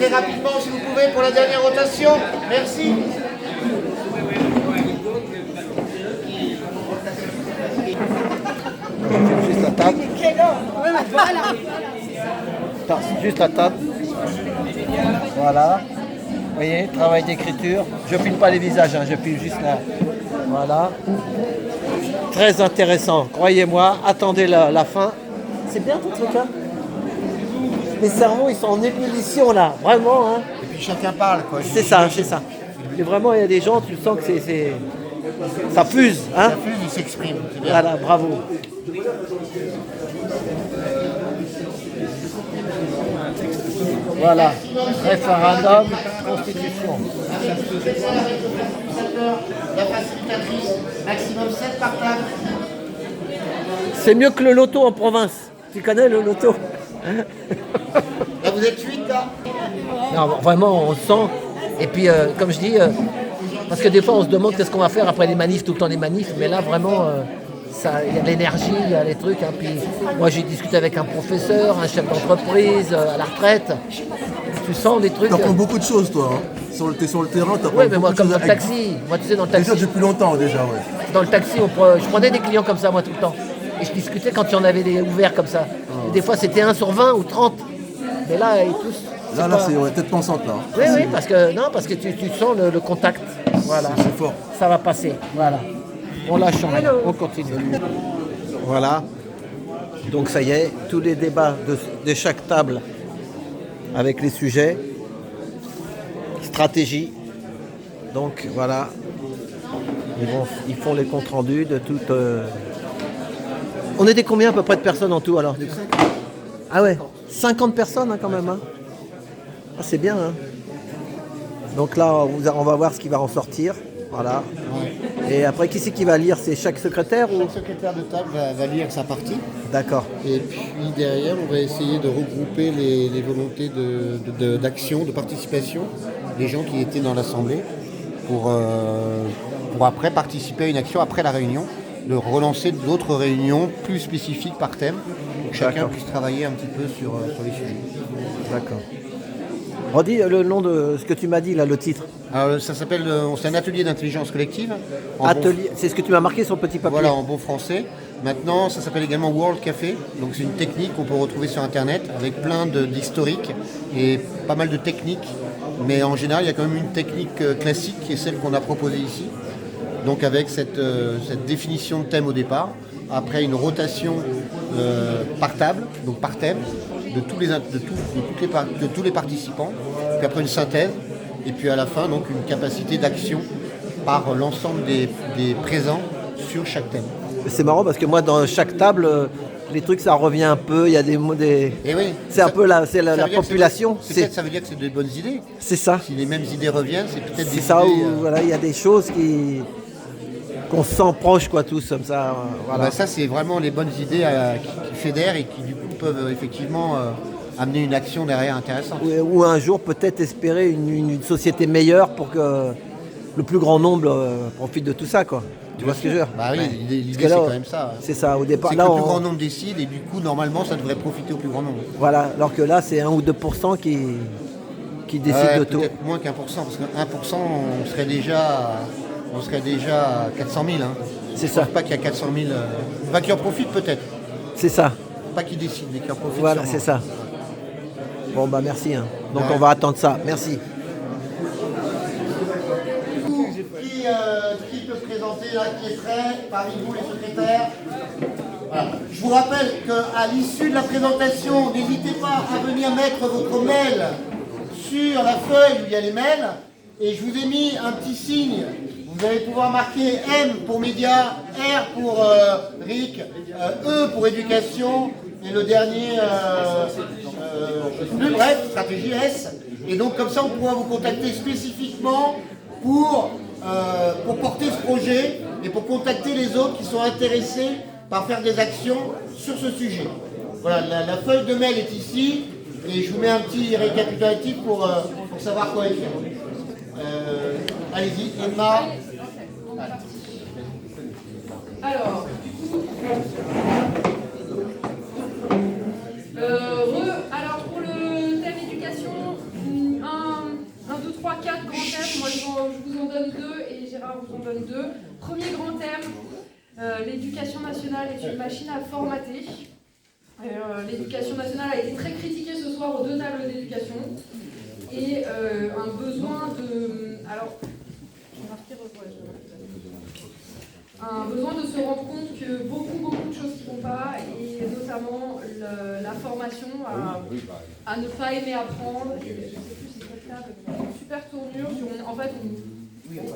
très rapidement, si vous pouvez, pour la dernière rotation. Merci. Juste la table. Attends, juste la table. Voilà. Vous voyez, travail d'écriture. Je ne filme pas les visages, hein, je filme juste là. Voilà. Très intéressant, croyez-moi. Attendez la fin. C'est bien tout truc, hein. Les cerveaux, ils sont en ébullition là, vraiment. Hein. Et puis chacun parle, quoi. C'est ça, c'est ça. Et vraiment, il y a des gens, tu sens que ça fuse. Hein. Ça fuse, il s'exprime. Voilà, bravo. Voilà, référendum, constitution. La facilitatrice, maximum 7 par table. C'est mieux que le loto en province. Tu connais le loto? Là, vous êtes 8, là. Non, vraiment, on le sent. Et puis, comme je dis, parce que des fois, on se demande qu'est-ce qu'on va faire après les manifs, tout le temps les manifs. Mais là, vraiment, il y a de l'énergie, il y a les trucs. Hein. Puis, moi, j'ai discuté avec un professeur, un chef d'entreprise, à la retraite. Tu sens des trucs. Tu apprends beaucoup de choses, toi. Hein. T'es sur le terrain, tu apprends Oui, mais moi, beaucoup comme de dans choses. le taxi. Moi, tu sais, dans le taxi. Déjà depuis longtemps, déjà, ouais. Dans le taxi, je prenais des clients comme ça, moi, tout le temps. Et je discutais quand il y en avait des ouverts comme ça. Et des fois, c'était 1 sur 20 ou 30. Mais là, ils tous. Là, c'est ouais, tête pensante, là. Oui, oui, parce que tu sens le contact. Voilà. C'est fort. Ça va passer. Voilà. On lâche rien. On continue. Voilà. Donc ça y est, tous les débats de chaque table avec les sujets, stratégie. Donc voilà, ils font les comptes rendus de toute. On était combien à peu près de personnes en tout alors du coup? Ah ouais, 50 personnes hein, quand même. Hein. Ah, c'est bien. Hein. Donc là, on va voir ce qui va en sortir. Voilà. Ouais. Et après, qui c'est qui va lire? C'est chaque secrétaire ou... Chaque secrétaire de table va lire sa partie. D'accord. Et puis derrière, on va essayer de regrouper les volontés d'action, de participation des gens qui étaient dans l'Assemblée pour après participer à une action après la réunion, de relancer d'autres réunions plus spécifiques par thème, pour que chacun puisse travailler un petit peu sur les sujets. D'accord. Redis le nom de ce que tu m'as dit, là, le titre. Alors, ça s'appelle, c'est un atelier d'intelligence collective. C'est ce que tu m'as marqué sur le petit papier. Voilà, en bon français. Maintenant, ça s'appelle également World Café. Donc, c'est une technique qu'on peut retrouver sur Internet avec plein d'historiques et pas mal de techniques. Mais en général, il y a quand même une technique classique qui est celle qu'on a proposée ici. Donc, avec cette définition de thème au départ. Après, une rotation par table, donc par thème, de tous les participants. Puis après, une synthèse. Et puis à la fin, donc, une capacité d'action par l'ensemble des présents sur chaque thème. C'est marrant parce que moi, dans chaque table, les trucs, ça revient un peu. Il y a des mots, Et oui, c'est un peu la population. Ça veut dire que c'est de bonnes idées. C'est ça. Si les mêmes idées reviennent, c'est peut-être des idées... C'est ça où voilà, il y a des choses qu'on se sent proches, quoi, tous comme ça. Voilà. Ça, c'est vraiment les bonnes idées qui fédèrent et qui du coup peuvent effectivement amener une action derrière intéressante. Ou un jour peut-être espérer une société meilleure pour que le plus grand nombre profite de tout ça, quoi. Tu vois ce que je veux dire? Bah oui, l'idée c'est quand même ça. C'est ça, au départ. C'est que le plus grand nombre décide et du coup, normalement, ça devrait profiter au plus grand nombre. Voilà, alors que là, c'est 1 ou 2% qui décident de tout. Peut-être moins qu'1%, parce que 1%, on serait déjà à 400 000. Hein. C'est Je ça. pense pas qu'il y a 400 000... Enfin, qui en profitent peut-être. C'est ça. Pas qui décident, mais qui en profitent. Voilà, sûrement. c'est ça. Bon, bah merci. Hein. Donc on va attendre ça. Merci. Qui peut se présenter là, qui est prêt parmi vous les secrétaires? Voilà. Je vous rappelle qu'à l'issue de la présentation, n'hésitez pas à venir mettre votre mail sur la feuille où il y a les mails. Et je vous ai mis un petit signe. Vous allez pouvoir marquer M pour médias, R pour RIC, E pour éducation, et le dernier, plus bref, stratégie S. Et donc comme ça, on pourra vous contacter spécifiquement pour porter ce projet et pour contacter les autres qui sont intéressés par faire des actions sur ce sujet. Voilà, la feuille de mail est ici et je vous mets un petit récapitulatif pour savoir quoi écrire. Allez-y, Emma. Alors, alors pour le thème éducation, nationale est une machine à formater. L'éducation nationale a été très critiquée ce soir aux deux tables d'éducation. Et un besoin de... Alors, un besoin de se rendre compte que beaucoup de choses qui ne vont pas, et notamment la formation à ne pas aimer apprendre. Et je ne sais plus si c'est ça, une super tournure sur... En fait,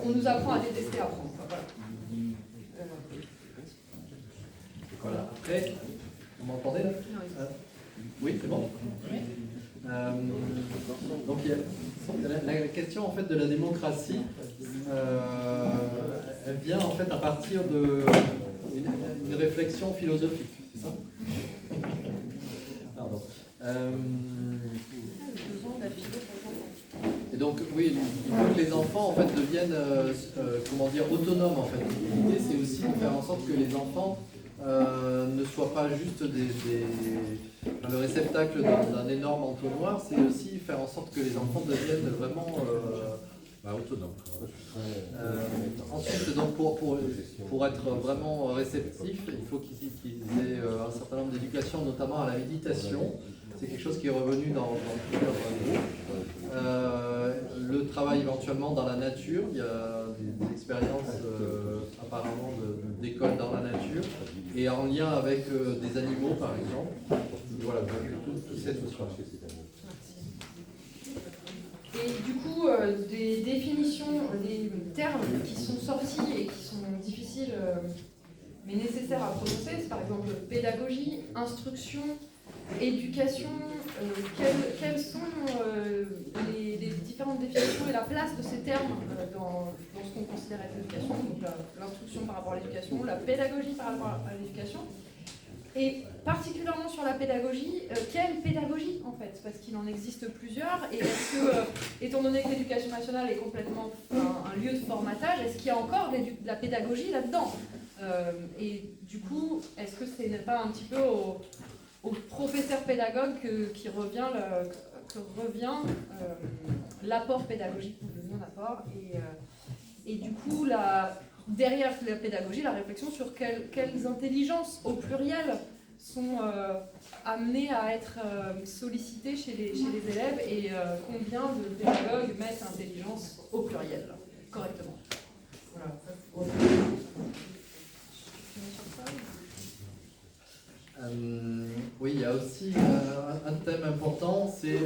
on nous apprend à détester apprendre. Voilà. Voilà. Après, vous m'entendez là oui, c'est bon. Donc il y a la question en fait de la démocratie, elle vient en fait à partir d'une réflexion philosophique, c'est ça? Pardon. Et donc oui, il faut que les enfants en fait deviennent comment dire, autonomes en fait. L'idée c'est aussi de faire en sorte que les enfants ne soient pas juste le réceptacle d'un énorme entonnoir, c'est aussi faire en sorte que les enfants deviennent vraiment autonomes. Ensuite, donc pour être vraiment réceptif, il faut qu'ils aient un certain nombre d'éducations, notamment à la méditation. C'est quelque chose qui est revenu dans plusieurs groupes. Le travail éventuellement dans la nature, il y a des expériences apparemment d'école dans la nature, et en lien avec des animaux par exemple. Voilà, toute cette notion. Et du coup, des définitions, des termes qui sont sortis et qui sont difficiles mais nécessaires à prononcer, c'est par exemple pédagogie, instruction, éducation, quelles sont les différentes définitions et la place de ces termes dans ce qu'on considère être l'éducation, donc l'instruction par rapport à l'éducation, la pédagogie par rapport à l'éducation, et particulièrement sur la pédagogie, quelle pédagogie en fait, parce qu'il en existe plusieurs, et est-ce que, étant donné que l'éducation nationale est complètement un lieu de formatage, est-ce qu'il y a encore de la pédagogie là-dedans? Et du coup, est-ce que ce n'est pas un petit peu au professeur pédagogue que revient l'apport pédagogique, un apport, et du coup derrière la pédagogie, la réflexion sur quelles intelligences au pluriel sont amenées à être sollicitées chez les élèves, et combien de pédagogues mettent intelligence au pluriel correctement. Voilà, ça c'est oui, il y a aussi un thème important, c'est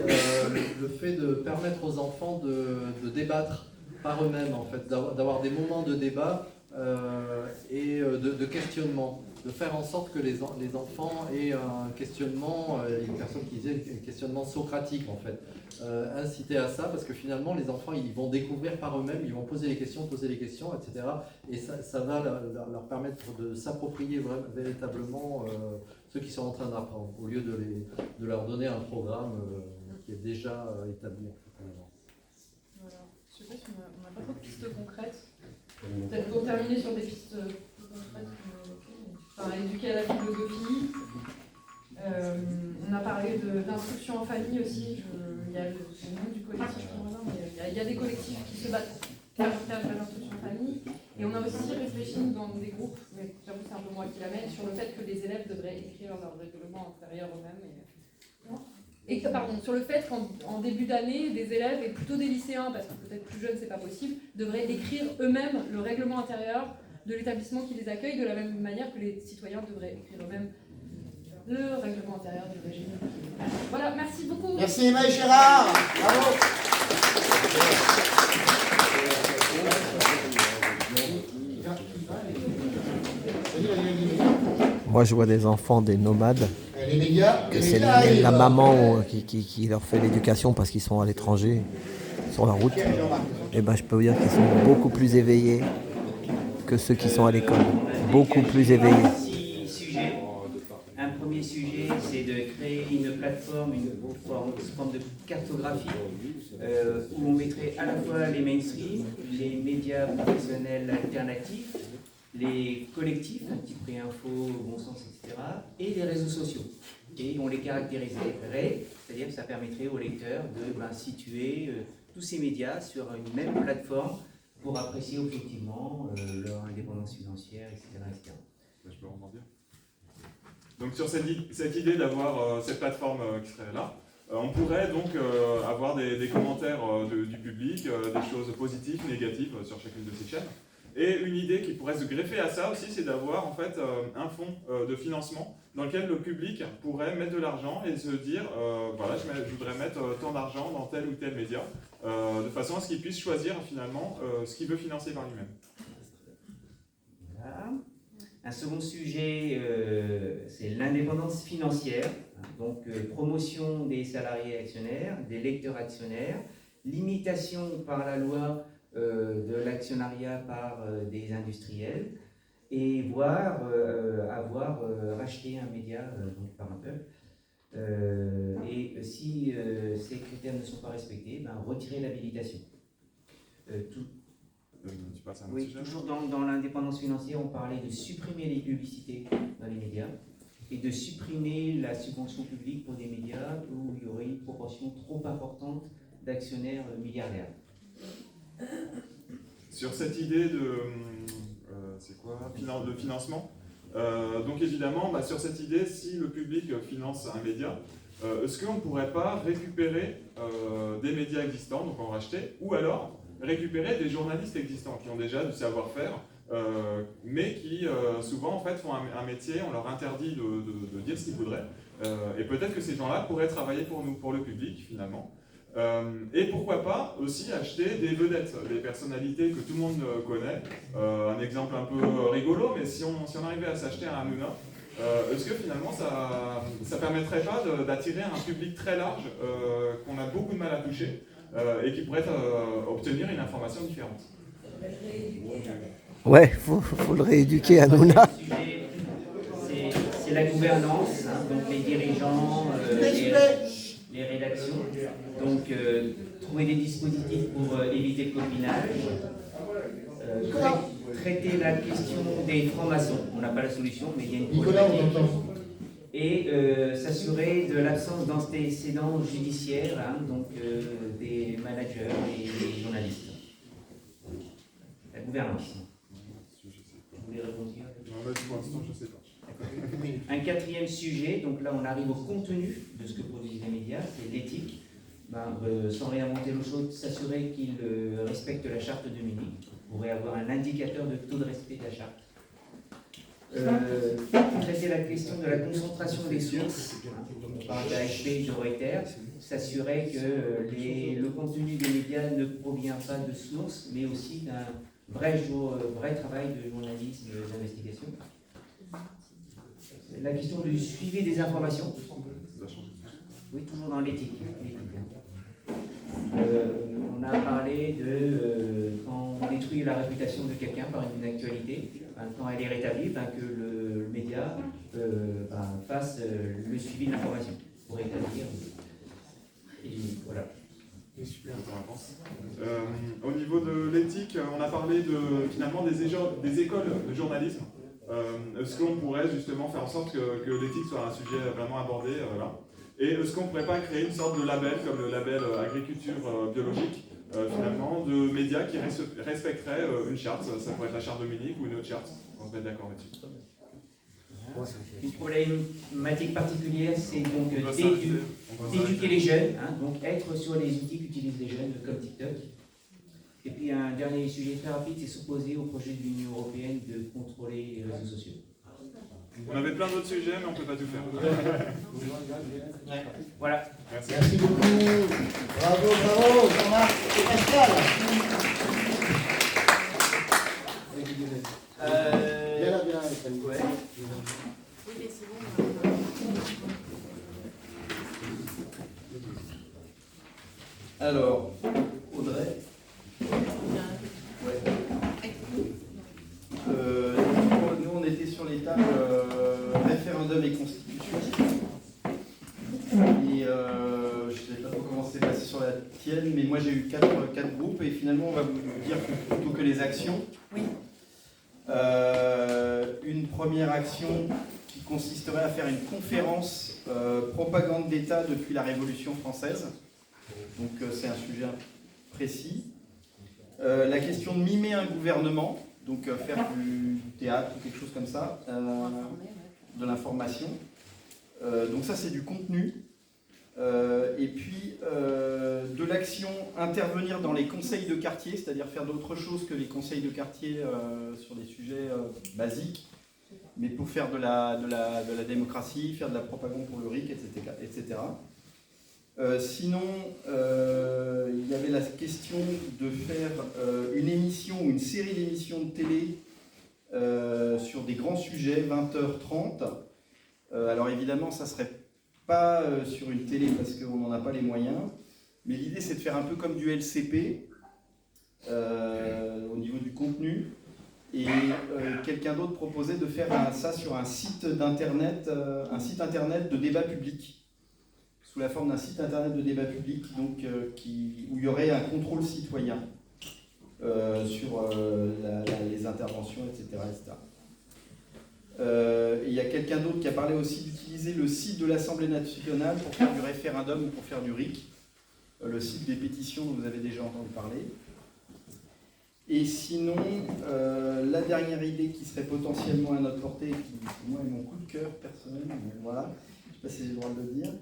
le fait de permettre aux enfants de débattre par eux-mêmes, en fait, d'avoir des moments de débat et de questionnement, de faire en sorte que les enfants aient un questionnement, une personne qui disait un questionnement socratique en fait, inciter à ça, parce que finalement les enfants ils vont découvrir par eux-mêmes, ils vont poser les questions, etc. Et ça va leur permettre de s'approprier véritablement ceux qui sont en train d'apprendre, au lieu de leur donner un programme qui est déjà établi en fait, à l'avance. Voilà. Je sais pas si on n'a pas trop de pistes concrètes. Peut-être pour terminer sur des pistes concrètes, éduquer à la philosophie. On a parlé d'instruction en famille aussi. Il y a le nom du collectif, mais il y a des collectifs qui se battent pour faire l'instruction en famille. Et on a aussi réfléchi dans des groupes, mais j'avoue c'est un peu moi qui l'amène, sur le fait que les élèves devraient écrire leur règlement intérieur eux-mêmes. Sur le fait qu'en début d'année, des élèves, et plutôt des lycéens, parce que peut-être plus jeunes c'est pas possible, devraient écrire eux-mêmes le règlement intérieur de l'établissement qui les accueille, de la même manière que les citoyens devraient écrire eux-mêmes le règlement intérieur du régime. Voilà, merci beaucoup. Merci Emma et Gérard. Bravo. Moi, je vois des enfants, des nomades, que c'est arrivent. la maman qui leur fait l'éducation parce qu'ils sont à l'étranger, sur la route. Et ben, je peux vous dire qu'ils sont beaucoup plus éveillés que ceux qui sont à l'école. Beaucoup plus éveillés. 6 sujets. Un premier sujet, c'est de créer une plateforme, une forme de cartographie où on mettrait à la fois les mainstream, les médias professionnels alternatifs, les collectifs, un petit prix info, bon sens, etc., et les réseaux sociaux. Et on les caractériserait, c'est-à-dire que ça permettrait aux lecteurs de situer tous ces médias sur une même plateforme pour apprécier objectivement leur indépendance financière, etc. etc. Je peux rebondir ? Donc sur cette idée d'avoir cette plateforme qui serait là, on pourrait donc avoir des commentaires du public, des choses positives, négatives sur chacune de ces chaînes. Et une idée qui pourrait se greffer à ça aussi, c'est d'avoir en fait un fonds de financement dans lequel le public pourrait mettre de l'argent et se dire voilà, je voudrais mettre tant d'argent dans tel ou tel média, de façon à ce qu'il puisse choisir finalement ce qu'il veut financer par lui-même. Voilà. Un second sujet, c'est l'indépendance financière, donc promotion des salariés actionnaires, des lecteurs actionnaires, limitation par la loi de l'actionnariat par des industriels, et voire avoir racheté un média donc par un peuple. Et si ces critères ne sont pas respectés, retirer l'habilitation. Tu passes à un autre Oui, sujet. toujours dans l'indépendance financière, on parlait de supprimer les publicités dans les médias et de supprimer la subvention publique pour des médias où il y aurait une proportion trop importante d'actionnaires milliardaires. Sur cette idée de de financement, donc évidemment, sur cette idée, si le public finance un média, est-ce qu'on ne pourrait pas récupérer des médias existants, donc en racheter, ou alors récupérer des journalistes existants qui ont déjà du savoir-faire, mais qui souvent en fait font un métier, on leur interdit de dire ce qu'ils voudraient, et peut-être que ces gens-là pourraient travailler pour nous, pour le public finalement. Et pourquoi pas aussi acheter des vedettes, des personnalités que tout le monde connaît. Un exemple un peu rigolo, mais si on arrivait à s'acheter un Hanouna, est-ce que finalement ça permettrait pas d'attirer un public très large qu'on a beaucoup de mal à toucher et qui pourrait obtenir une information différente? Ouais, faut le rééduquer, Hanouna. C'est la gouvernance, donc les dirigeants, les rédactions. Donc, trouver des dispositifs pour éviter le copinage. Traiter la question des francs-maçons. On n'a pas la solution, mais il y a une problématique. Et s'assurer de l'absence d'antécédents judiciaires, donc des managers et des journalistes. La gouvernance. Vous voulez répondre? Non, pour l'instant, je ne sais pas. Un quatrième sujet, donc là on arrive au contenu de ce que produisent les médias, c'est l'éthique. Sans réinventer l'eau chaude, s'assurer qu'ils respectent la charte de Munich. On pourrait avoir un indicateur de taux de respect de la charte. Traiter la question de la concentration des sources, par d'AFP, de Reuters, s'assurer que le contenu des médias ne provient pas de sources, mais aussi d'un vrai travail de journalisme, d'investigation. La question du suivi des informations. Oui, toujours dans l'éthique. On a parlé de quand on détruit la réputation de quelqu'un par une actualité, quand elle est rétablie, que le média fasse le suivi de l'information pour rétablir. Et voilà. Au niveau de l'éthique, on a parlé finalement des écoles de journalisme. Est-ce qu'on pourrait justement faire en sorte que l'éthique soit un sujet vraiment abordé là? Et est-ce qu'on ne pourrait pas créer une sorte de label, comme le label agriculture biologique, finalement, de médias qui respecteraient une charte? Ça pourrait être la charte de Munich ou une autre charte. On se met d'accord là-dessus. Une problématique particulière, c'est donc d'éduquer les jeunes, donc être sur les outils qu'utilisent les jeunes, comme TikTok. Et puis un dernier sujet très rapide, c'est s'opposer au projet de l'Union européenne de contrôler les réseaux sociaux. On avait plein d'autres sujets, mais on ne peut pas tout faire. Voilà. Merci. Merci beaucoup. Bravo, Jean-Marc et Pascal. Bien là, ouais. Oui, mais c'est bon. Alors, Audrey. Ouais. Nous, on était sur les tables référendum et constitution. Et je ne sais pas trop comment c'est passé sur la tienne, mais moi j'ai eu quatre groupes et finalement on va vous dire que plutôt que les actions. Oui. Une première action qui consisterait à faire une conférence propagande d'État depuis la Révolution française. Donc c'est un sujet précis. La question de mimer un gouvernement, donc faire du théâtre ou quelque chose comme ça, de l'information. Donc ça, c'est du contenu. Et puis, de l'action, intervenir dans les conseils de quartier, c'est-à-dire faire d'autres choses que les conseils de quartier sur des sujets basiques, mais pour faire de la démocratie, faire de la propagande pour le RIC, etc. Sinon, il y avait la question de faire une émission ou une série d'émissions de télé sur des grands sujets, 20h30. Alors évidemment, ça ne serait pas sur une télé parce qu'on n'en a pas les moyens, mais l'idée c'est de faire un peu comme du LCP au niveau du contenu, et quelqu'un d'autre proposait de faire ça sur un site d'internet, de débat public, sous la forme d'un site internet de débat public, donc, où il y aurait un contrôle citoyen sur les interventions, etc. Il y a quelqu'un d'autre qui a parlé aussi d'utiliser le site de l'Assemblée nationale pour faire du référendum ou pour faire du RIC, le site des pétitions dont vous avez déjà entendu parler. Et sinon, la dernière idée qui serait potentiellement à notre portée, qui pour moi est mon coup de cœur personnel, mais voilà, je ne sais pas si j'ai le droit de le dire,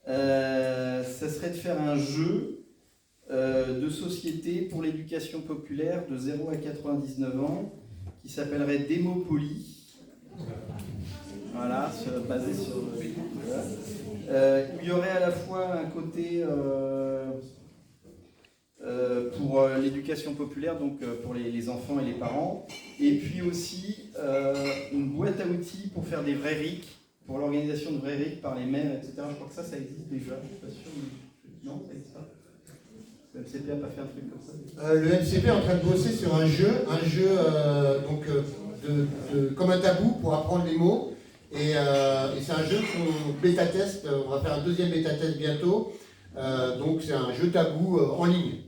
ça serait de faire un jeu de société pour l'éducation populaire de 0 à 99 ans qui s'appellerait Démopoly. Voilà, basé sur... il y aurait à la fois un côté pour l'éducation populaire, donc pour les enfants et les parents, et puis aussi une boîte à outils pour faire des vrais RIC, pour l'organisation de vrais RIC par les maires, etc. Je crois que ça existe déjà, je ne suis pas sûr, mais... Non, ça n'existe pas. Le MCP n'a pas fait un truc comme ça. Le MCP est en train de bosser sur un jeu comme un tabou pour apprendre les mots. Et c'est un jeu qu'on bêta-test, on va faire un deuxième bêta-test bientôt. Donc c'est un jeu tabou en ligne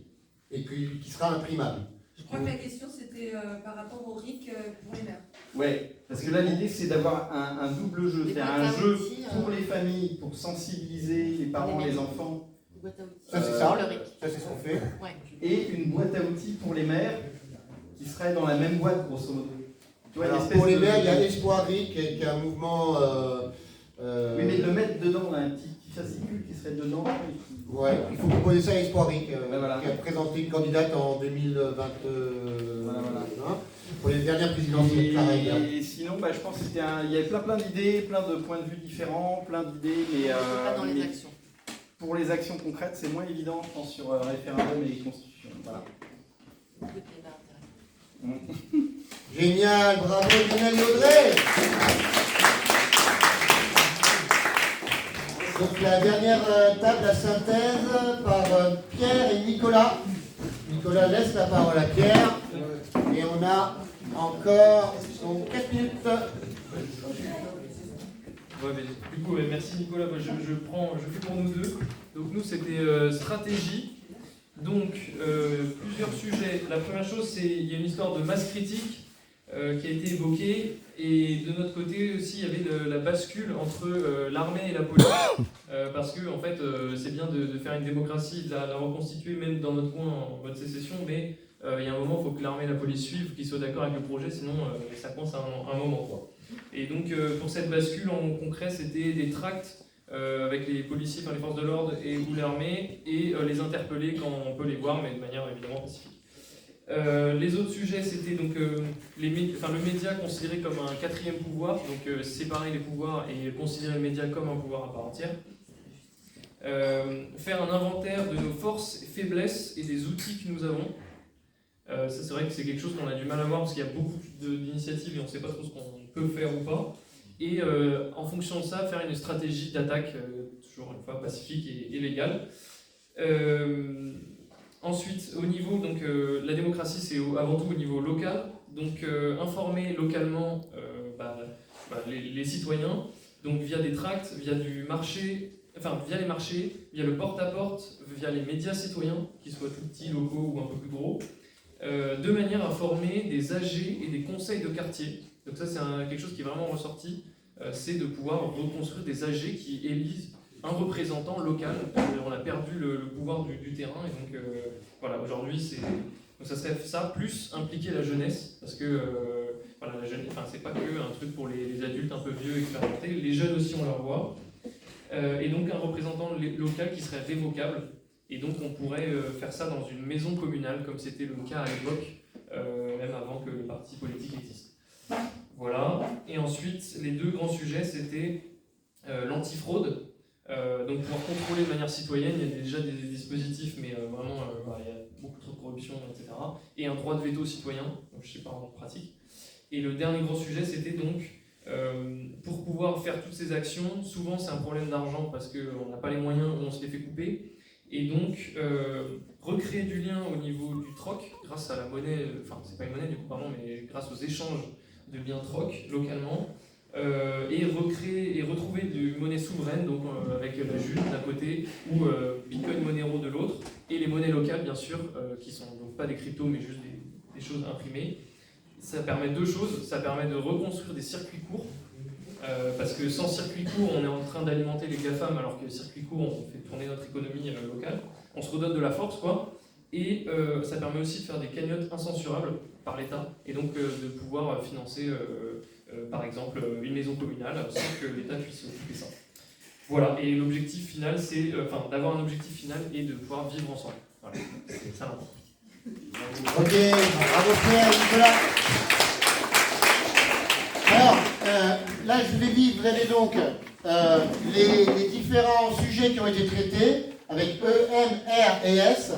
et puis qui sera imprimable. Je crois que la question c'était par rapport au RIC pour les mères. Ouais, parce que là l'idée c'est d'avoir un double jeu, c'est un jeu pour les familles, pour sensibiliser les parents, les enfants. Ça c'est ça, ça c'est ce qu'on fait. Ouais. Et une boîte à outils pour les mères qui serait dans la même boîte grosso modo. Tu vois, alors, pour les mères, il y a Espoir RIC qui est un mouvement... Oui, mais de mettre dedans un petit fascicule qui serait dedans. Ouais, il faut proposer ça à Espoir RIC, voilà. qui a présenté une candidate en 2021 pour les dernières présidentielles. Et sinon, je pense qu'il y avait plein d'idées, plein de points de vue différents, plein d'idées, mais... pas dans les actions. Pour les actions concrètes, c'est moins évident, je pense, sur référendum et constitution. Voilà. Génial, bravo Lionel et Audrey. Donc la dernière table, la synthèse par Pierre et Nicolas. Nicolas laisse la parole à Pierre. Et on a encore 4 minutes. Ouais, mais, du coup, merci Nicolas, moi, je fais pour nous deux. Donc nous c'était stratégie. Donc plusieurs sujets. La première chose, c'est il y a une histoire de masse critique qui a été évoquée, et de notre côté aussi il y avait la bascule entre l'armée et la police, parce que en fait c'est bien de faire une démocratie, de la reconstituer même dans notre coin en mode sécession, mais il y a un moment il faut que l'armée et la police suivent, qu'ils soient d'accord avec le projet, sinon ça coince à un moment quoi. Et donc pour cette bascule en concret, c'était des tracts avec les policiers, enfin les forces de l'ordre ou l'armée, et les interpeller quand on peut les voir, mais de manière évidemment pacifique. Les autres sujets, c'était donc le média considéré comme un quatrième pouvoir, donc séparer les pouvoirs et considérer le média comme un pouvoir à part entière. Faire un inventaire de nos forces, faiblesses et des outils que nous avons. Ça, c'est vrai que c'est quelque chose qu'on a du mal à voir parce qu'il y a beaucoup d'initiatives et on ne sait pas trop ce qu'on peut faire ou pas. Et en fonction de ça, faire une stratégie d'attaque, toujours une fois pacifique et légale. Ensuite, au niveau, donc la démocratie, c'est avant tout au niveau local. Donc informer localement les citoyens, donc via des tracts, via du marché, via les marchés, via le porte-à-porte, via les médias citoyens, qu'ils soient tout petits, locaux ou un peu plus gros, de manière à former des AG et des conseils de quartier. Donc ça, c'est quelque chose qui est vraiment ressorti, c'est de pouvoir reconstruire des AG qui élisent un représentant local. On a perdu le pouvoir du terrain, et donc voilà, aujourd'hui, donc ça serait ça, plus impliquer la jeunesse, parce que voilà, la jeunesse, c'est pas que un truc pour les adultes un peu vieux, expérimentés, les jeunes aussi ont leur voix. et donc un représentant local qui serait révocable. Et donc on pourrait faire ça dans une maison communale, comme c'était le cas à l'époque, même avant que le parti politique existe. Voilà. Et ensuite, les deux grands sujets, c'était l'antifraude. Donc pouvoir contrôler de manière citoyenne, il y a déjà des dispositifs, mais vraiment, il y a beaucoup trop de corruption, etc. Et un droit de veto citoyen, donc je ne sais pas en pratique. Et le dernier gros sujet, c'était donc, pour pouvoir faire toutes ces actions, souvent c'est un problème d'argent parce qu'on n'a pas les moyens, on se les fait couper. Et donc, recréer du lien au niveau du troc, grâce à la monnaie, enfin c'est pas une monnaie du coup, pardon, mais grâce aux échanges de biens troc localement, et recréer et retrouver une monnaie souveraine, donc avec la June d'un côté, ou Bitcoin Monero de l'autre, et les monnaies locales bien sûr, qui sont donc pas des cryptos mais juste des choses imprimées. Ça permet deux choses, ça permet de reconstruire des circuits courts, parce que sans circuit court, on est en train d'alimenter les GAFAM, alors que les circuits courts, on fait tourner notre économie locale. On se redonne de la force, quoi. Et ça permet aussi de faire des cagnottes incensurables par l'État, et donc de pouvoir financer, par exemple, une maison communale, sans que l'État puisse occuper ça. Voilà, et l'objectif final, c'est d'avoir un objectif final et de pouvoir vivre ensemble. Voilà, c'est ça l'important. Ok, bravo Pierre, Nicolas. Alors, là je vous l'ai dit, vous avez donc les différents sujets qui ont été traités avec E, M, R et S.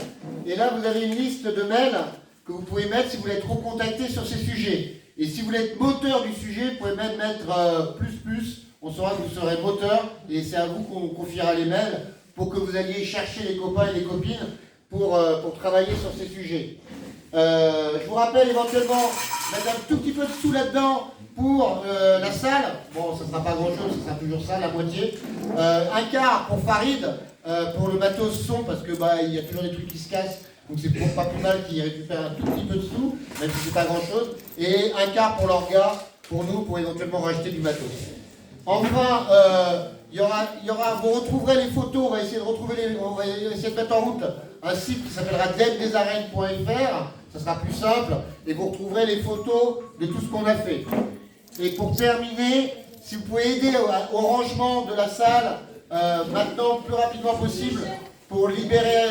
Et là vous avez une liste de mails que vous pouvez mettre si vous voulez être recontacté sur ces sujets. Et si vous voulez être moteur du sujet, vous pouvez même mettre plus. On saura que vous serez moteur et c'est à vous qu'on confiera les mails pour que vous alliez chercher les copains et les copines pour travailler sur ces sujets. Je vous rappelle éventuellement mettre un tout petit peu de sous là-dedans pour la salle. Bon, ça ne sera pas grand-chose, ça sera toujours ça, la moitié. Un quart pour Farid, pour le matos son, parce que il y a toujours des trucs qui se cassent. Donc c'est pas plus mal qu'il récupère un tout petit peu de sous, même si c'est pas grand-chose. Et un quart pour l'orga, pour nous, pour éventuellement racheter du matos. Enfin, vous retrouverez les photos, on va essayer de mettre en route un site qui s'appellera deadesarènes.fr, ça sera plus simple, et vous retrouverez les photos de tout ce qu'on a fait. Et pour terminer, si vous pouvez aider au rangement de la salle, maintenant, plus rapidement possible, pour libérer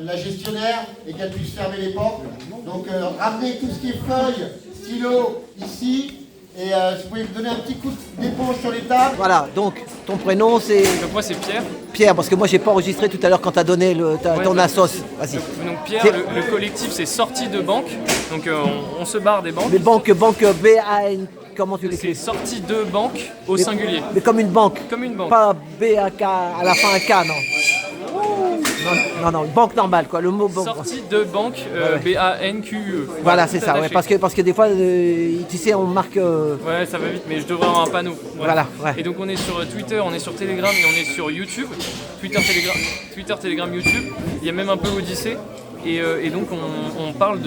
la gestionnaire et qu'elle puisse fermer les portes. Donc ramenez tout ce qui est feuilles, stylos ici, et si vous pouvez me donner un petit coup d'éponge sur les tables. Voilà, donc ton prénom c'est... Donc moi c'est Pierre. Pierre, parce que moi j'ai pas enregistré tout à l'heure quand tu as donné ton assos. Vas-y. Donc Pierre, le collectif c'est sortie de banque, donc on se barre des banques. Mais banque B-A-N, comment tu l'écris? C'est sortie de banque au singulier. Mais comme une banque. Comme une banque. Pas B-A-K, à la fin un K, non. Non, banque normale, quoi, le mot banque. Sortie de banque, B-A-N-Q-E. Voilà, c'est ça, ouais, parce que des fois, tu sais, on marque... Ouais, ça va vite, mais je devrais avoir un panneau. Voilà, ouais. Et donc on est sur Twitter, on est sur Telegram et on est sur YouTube. Twitter, Telegram, YouTube. Il y a même un peu Odyssée. Et donc on parle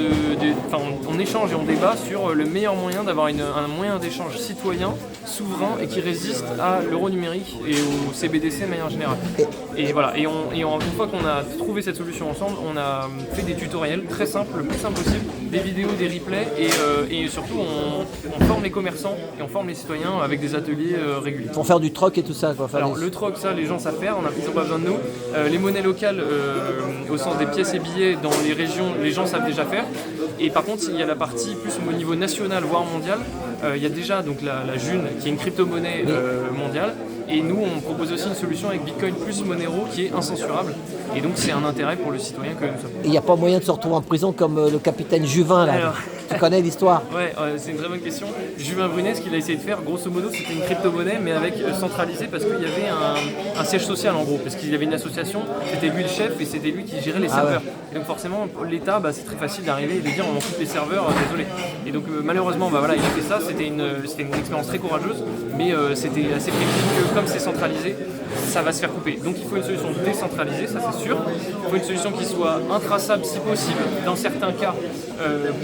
on échange et on débat sur le meilleur moyen d'avoir un moyen d'échange citoyen, souverain et qui résiste à l'euro numérique et au CBDC de manière générale. Et voilà, une fois qu'on a trouvé cette solution ensemble, on a fait des tutoriels très simples, le plus simple possible, des vidéos, des replays et surtout on forme les commerçants et on forme les citoyens avec des ateliers réguliers. Pour faire du troc et tout ça, quoi. Alors le troc, ça les gens savent faire, ils n'ont pas besoin de nous. Les monnaies locales, au sens des pièces et billets, dans les régions, les gens savent déjà faire. Et par contre, il y a la partie plus au niveau national, voire mondial. Il y a déjà donc la June, qui est une crypto-monnaie mondiale. Et nous, on propose aussi une solution avec Bitcoin plus Monero, qui est incensurable. Et donc, c'est un intérêt pour le citoyen que nous sommes. Et il n'y a pas moyen de se retrouver en prison comme le capitaine Juvin, là. Alors... Tu connais l'histoire? Ouais, c'est une très bonne question. Juvin Brunet, ce qu'il a essayé de faire, grosso modo, c'était une crypto-monnaie, mais avec centralisé, parce qu'il y avait un siège social en gros, parce qu'il y avait une association, c'était lui le chef et c'était lui qui gérait les serveurs. Ouais. Et donc forcément, pour l'État, c'est très facile d'arriver et de dire on coupe les serveurs, désolé. Et donc malheureusement, il a fait ça, c'était une expérience très courageuse, mais c'était assez prévisible que comme c'est centralisé, ça va se faire couper. Donc il faut une solution décentralisée, ça c'est sûr. Il faut une solution qui soit intraçable si possible, dans certains cas,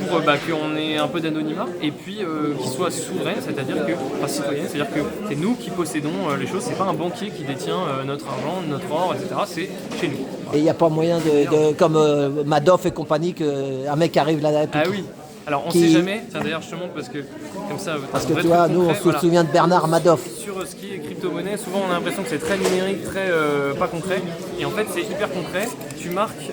pour qu'on ait un peu d'anonymat, et puis qui soit souveraine, c'est-à-dire que, citoyenne, c'est-à-dire que c'est nous qui possédons les choses, c'est pas un banquier qui détient notre argent, notre or, etc. C'est chez nous. Et il n'y a pas moyen comme Madoff et compagnie, qu'un mec arrive là. Ah oui. Alors on ne sait jamais, tiens d'ailleurs je te montre parce que comme ça... Parce que tu vois, nous on se souvient de Bernard Madoff. Sur ce qui est crypto-monnaie, crypto-monnaie, souvent on a l'impression que c'est très numérique, très pas concret. Et en fait, c'est hyper concret. Tu marques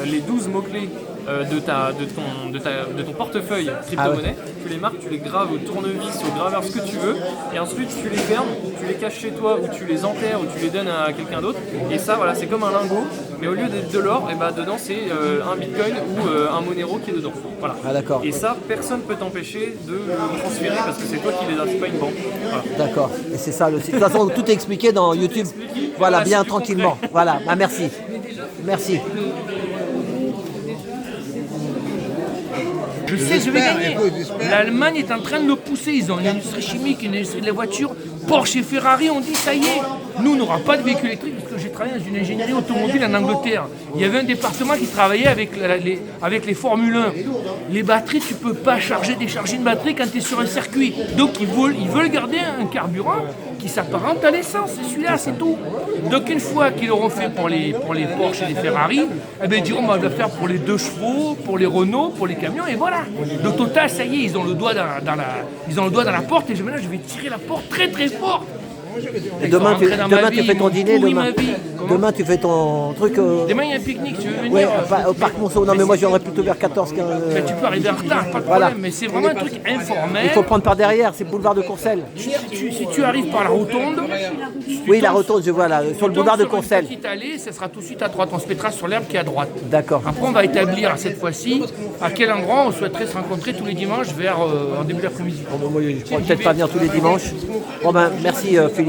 les 12 mots-clés de ton portefeuille crypto-monnaie. Tu les marques, tu les graves au tournevis, au graveur, ce que tu veux. Et ensuite, tu les fermes, tu les caches chez toi, ou tu les enterres, ou tu les donnes à quelqu'un d'autre. Et ça, voilà, c'est comme un lingot. Mais au lieu d'être de l'or, et bah, dedans, c'est un bitcoin ou un Monero qui est dedans. Voilà. Ah, d'accord. Et ça, personne ne peut t'empêcher de le transférer parce que c'est toi qui les as, c'est pas une banque. Voilà. D'accord. Et c'est ça le site. De toute façon, tout est expliqué dans YouTube. Voilà, bien tranquillement. Voilà. Ah, merci. Merci. Je sais, je vais gagner. L'Allemagne est en train de le pousser. Ils ont une industrie chimique, une industrie de la voiture. Porsche et Ferrari ont dit ça y est, nous on n'aura pas de véhicules électriques parce que j'ai travaillé dans une ingénierie automobile en Angleterre. Il y avait un département qui travaillait avec les Formule 1. Les batteries, tu ne peux pas décharger une batterie quand tu es sur un circuit. Donc ils veulent garder un carburant qui s'apparente à l'essence. C'est celui-là, c'est tout. Donc une fois qu'ils l'auront fait pour les Porsche et les Ferrari, eh bien, ils diront on va le faire pour les 2 chevaux, pour les Renault, pour les camions, et voilà. Le Total, ça y est, ils ont le doigt dans la porte, et maintenant je vais tirer la porte très très fort. Et demain, tu fais ton dîner, demain tu fais ton truc. Demain il y a un pique-nique, tu veux venir ouais, au parc Monceau. Non, mais moi j'aurais plutôt vers 14, 15. Mais tu peux arriver en retard, pas de problème, mais c'est vraiment un truc informel. Il faut prendre par derrière, c'est boulevard de Courcelles. Si tu arrives par la rotonde. Oui, la rotonde, je vois là, sur le boulevard de Courcelles. Petite allée, ça sera tout de suite à droite. On se mettra sur l'herbe qui est à droite. D'accord. Après, on va établir cette fois-ci à quel endroit on souhaiterait se rencontrer tous les dimanches en début d'après-midi. Bon, moi, je ne pourrais peut-être pas venir tous les dimanches. Bon, ben, merci Philippe.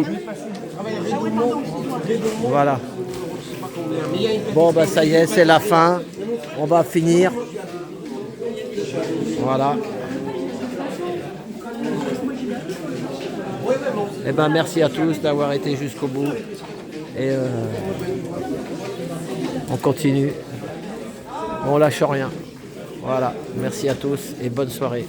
Voilà. Bon, ben ça y est, c'est la fin. On va finir. Voilà. Eh ben, merci à tous d'avoir été jusqu'au bout. Et on continue. On lâche rien. Voilà. Merci à tous et bonne soirée.